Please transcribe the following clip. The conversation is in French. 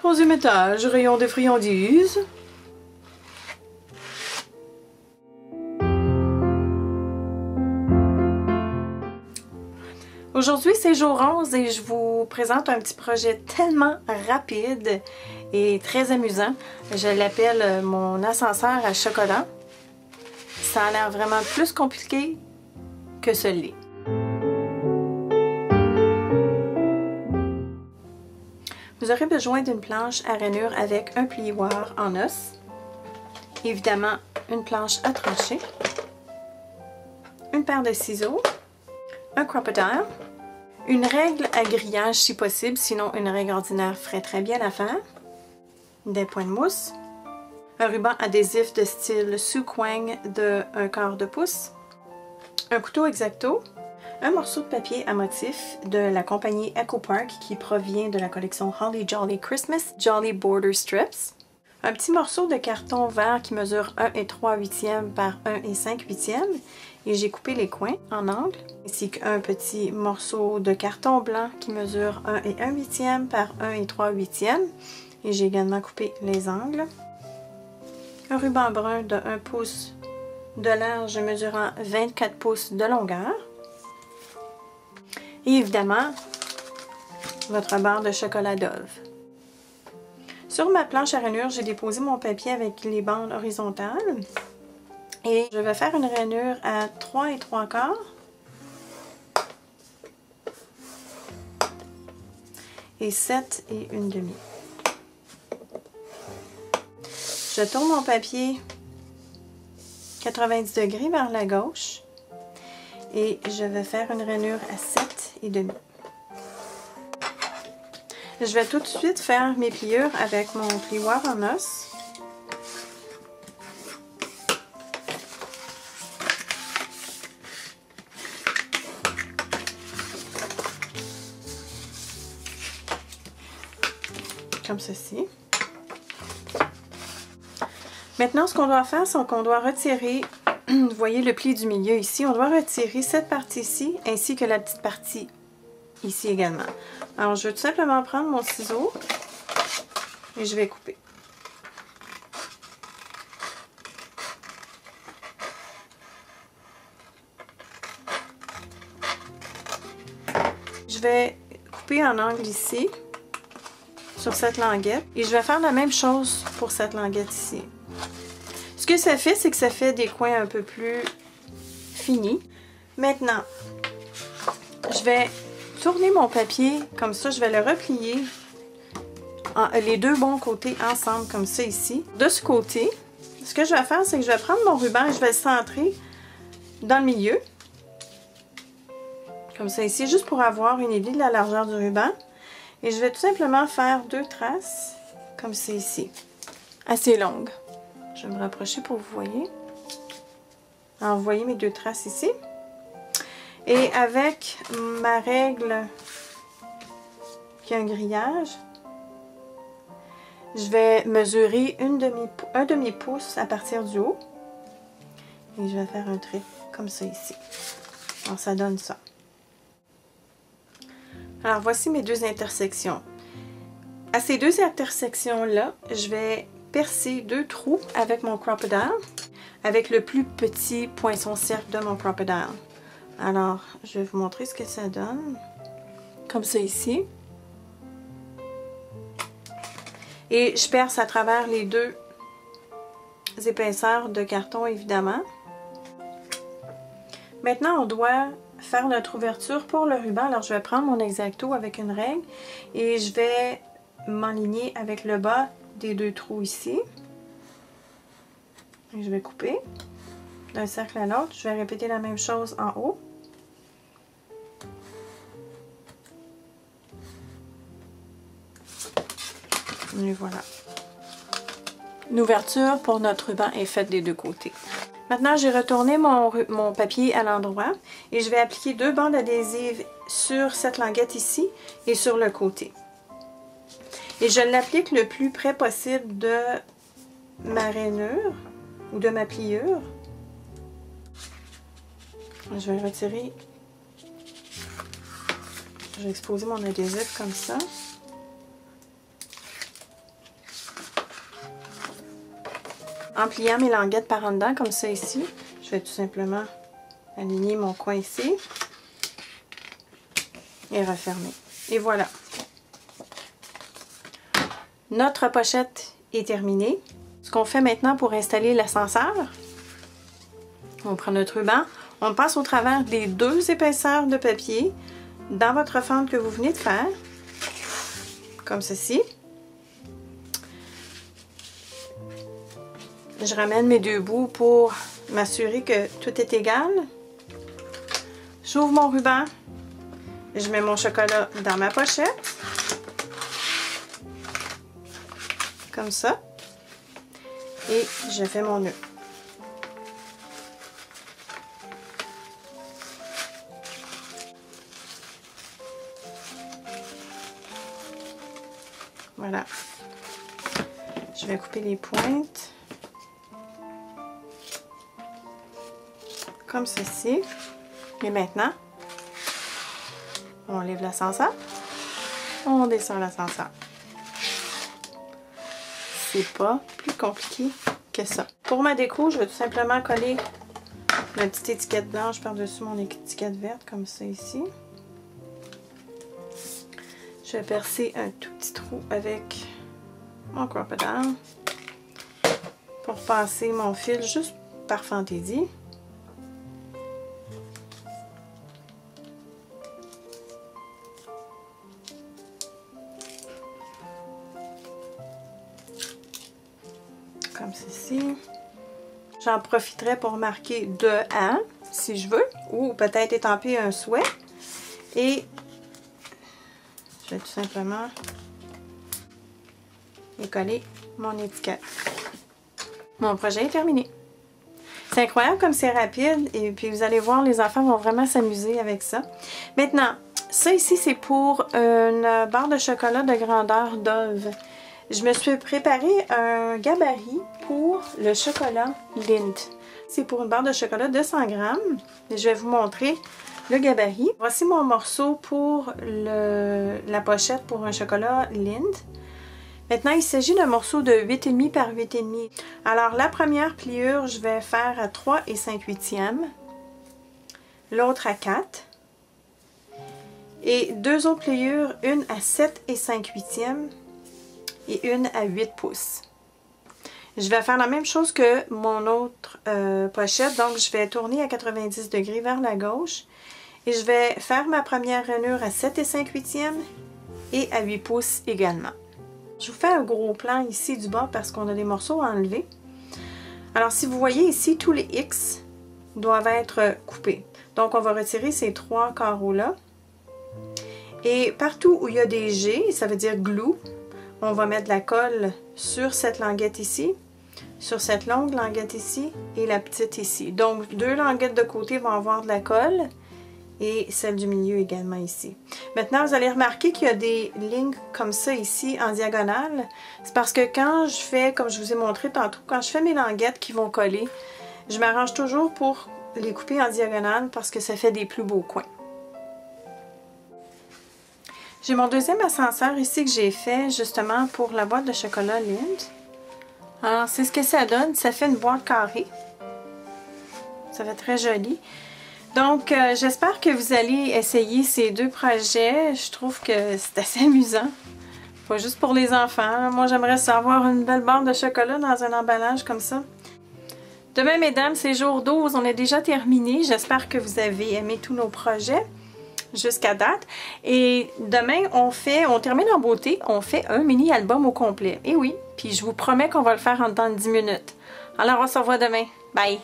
Troisième étage, rayon des friandises. Aujourd'hui, c'est jour 11 et je vous présente un petit projet tellement rapide et très amusant. Je l'appelle mon ascenseur à chocolat. Ça a l'air vraiment plus compliqué que ce l'est. Vous aurez besoin d'une planche à rainure avec un plioir en os, évidemment une planche à trancher, une paire de ciseaux, un crocodile, une règle à grillage si possible, sinon une règle ordinaire ferait très bien l'affaire, des points de mousse, un ruban adhésif de style sous-coigne de 1/4 de pouce, un couteau X-Acto, un morceau de papier à motif de la compagnie Echo Park qui provient de la collection Holly Jolly Christmas Jolly Border Strips, un petit morceau de carton vert qui mesure 1 3/8 par 1 5/8 et j'ai coupé les coins en angle, ainsi qu'un petit morceau de carton blanc qui mesure 1 1/8 par 1 3/8 et j'ai également coupé les angles, un ruban brun de 1 pouce de large mesurant 24 pouces de longueur, et évidemment, votre barre de chocolat Dove. Sur ma planche à rainure, j'ai déposé mon papier avec les bandes horizontales. Et je vais faire une rainure à 3 3/4. Et 7 1/2. Je tourne mon papier 90 degrés vers la gauche. Et je vais faire une rainure à 7 1/2. Je vais tout de suite faire mes pliures avec mon plioir en os. Comme ceci. Maintenant, ce qu'on doit faire, c'est qu'on doit retirer, vous voyez le pli du milieu ici, on doit retirer cette partie-ci ainsi que la petite partie ici également. Alors, je vais tout simplement prendre mon ciseau et je vais couper. Je vais couper en angle ici, sur cette languette, et je vais faire la même chose pour cette languette ici. Ce que ça fait, c'est que ça fait des coins un peu plus finis. Maintenant, je vais tourner mon papier comme ça, je vais le replier les deux bons côtés ensemble comme ça ici. De ce côté, ce que je vais faire, c'est que je vais prendre mon ruban et je vais le centrer dans le milieu. Comme ça ici, juste pour avoir une idée de la largeur du ruban. Et je vais tout simplement faire 2 traces comme ça ici, assez longues. Je vais me rapprocher pour que vous voyez. Alors, vous voyez mes 2 traces ici. Et avec ma règle qui a un grillage, je vais mesurer un demi-pouce à partir du haut. Et je vais faire un trait comme ça ici. Alors, ça donne ça. Alors, voici mes 2 intersections. À ces 2 intersections-là, je vais percer 2 trous avec mon crocodile, avec le plus petit poinçon cercle de mon crocodile. Alors, je vais vous montrer ce que ça donne. Comme ça ici. Et je perce à travers les 2 épaisseurs de carton, évidemment. Maintenant, on doit faire notre ouverture pour le ruban. Alors, je vais prendre mon X-Acto avec une règle et je vais m'enligner avec le bas des 2 trous ici. Et je vais couper d'un cercle à l'autre. Je vais répéter la même chose en haut. Et voilà. L'ouverture pour notre ruban est faite des 2 côtés. Maintenant, j'ai retourné mon papier à l'endroit et je vais appliquer 2 bandes adhésives sur cette languette ici et sur le côté. Et je l'applique le plus près possible de ma rainure ou de ma pliure. Je vais retirer. Je vais exposer mon adhésif comme ça. En pliant mes languettes par en dedans, comme ça ici, je vais tout simplement aligner mon coin ici et refermer. Et voilà. Notre pochette est terminée. Ce qu'on fait maintenant pour installer l'ascenseur, on prend notre ruban, on passe au travers des 2 épaisseurs de papier dans votre fente que vous venez de faire, comme ceci. Je ramène mes 2 bouts pour m'assurer que tout est égal. J'ouvre mon ruban, je mets mon chocolat dans ma pochette, comme ça, et je fais mon nœud. Voilà. Je vais couper les pointes. Comme ceci. Et maintenant, on lève l'ascenseur. On descend l'ascenseur. C'est pas plus compliqué que ça. Pour ma déco, je vais tout simplement coller ma petite étiquette blanche par-dessus mon étiquette verte, comme ça ici. Je vais percer un tout petit trou avec mon Crop-A-Dile pour passer mon fil juste par fantaisie. Comme ceci. J'en profiterai pour marquer de 1 si je veux, ou peut-être étamper un souhait. Et je vais tout simplement y coller mon étiquette. Mon projet est terminé. C'est incroyable comme c'est rapide et puis vous allez voir, les enfants vont vraiment s'amuser avec ça. Maintenant, ça ici c'est pour une barre de chocolat de grandeur Dove. Je me suis préparé un gabarit pour le chocolat Lindt. C'est pour une barre de chocolat de 100 grammes. Et je vais vous montrer le gabarit. Voici mon morceau pour la pochette pour un chocolat Lindt. Maintenant, il s'agit d'un morceau de 8,5 par 8,5. Alors, la première pliure, je vais faire à 3 et 5/8. L'autre à 4. Et 2 autres pliures, une à 7 et 5/8 et une à 8 pouces. Je vais faire la même chose que mon autre pochette. Donc, je vais tourner à 90 degrés vers la gauche. Et je vais faire ma première rainure à 7 et 5/8 et à 8 pouces également. Je vous fais un gros plan ici du bas parce qu'on a des morceaux à enlever. Alors, si vous voyez ici, tous les X doivent être coupés. Donc, on va retirer ces 3 carreaux-là. Et partout où il y a des G, ça veut dire glue, on va mettre de la colle sur cette languette ici, sur cette longue languette ici et la petite ici. Donc, 2 languettes de côté vont avoir de la colle et celle du milieu également ici. Maintenant, vous allez remarquer qu'il y a des lignes comme ça ici en diagonale. C'est parce que quand je fais, comme je vous ai montré tantôt, quand je fais mes languettes qui vont coller, je m'arrange toujours pour les couper en diagonale parce que ça fait des plus beaux coins. J'ai mon deuxième ascenseur ici que j'ai fait justement pour la boîte de chocolat Lindt. Alors, c'est ce que ça donne. Ça fait une boîte carrée. Ça fait très joli. Donc, j'espère que vous allez essayer ces 2 projets. Je trouve que c'est assez amusant. Pas juste pour les enfants. Moi, j'aimerais savoir une belle barre de chocolat dans un emballage comme ça. Demain, mesdames, c'est jour 12. On est déjà terminé. J'espère que vous avez aimé tous nos projets jusqu'à date. Et demain, on termine en beauté. On fait un mini-album au complet. Et oui, puis je vous promets qu'on va le faire en dedans de 10 minutes. Alors, on se revoit demain. Bye!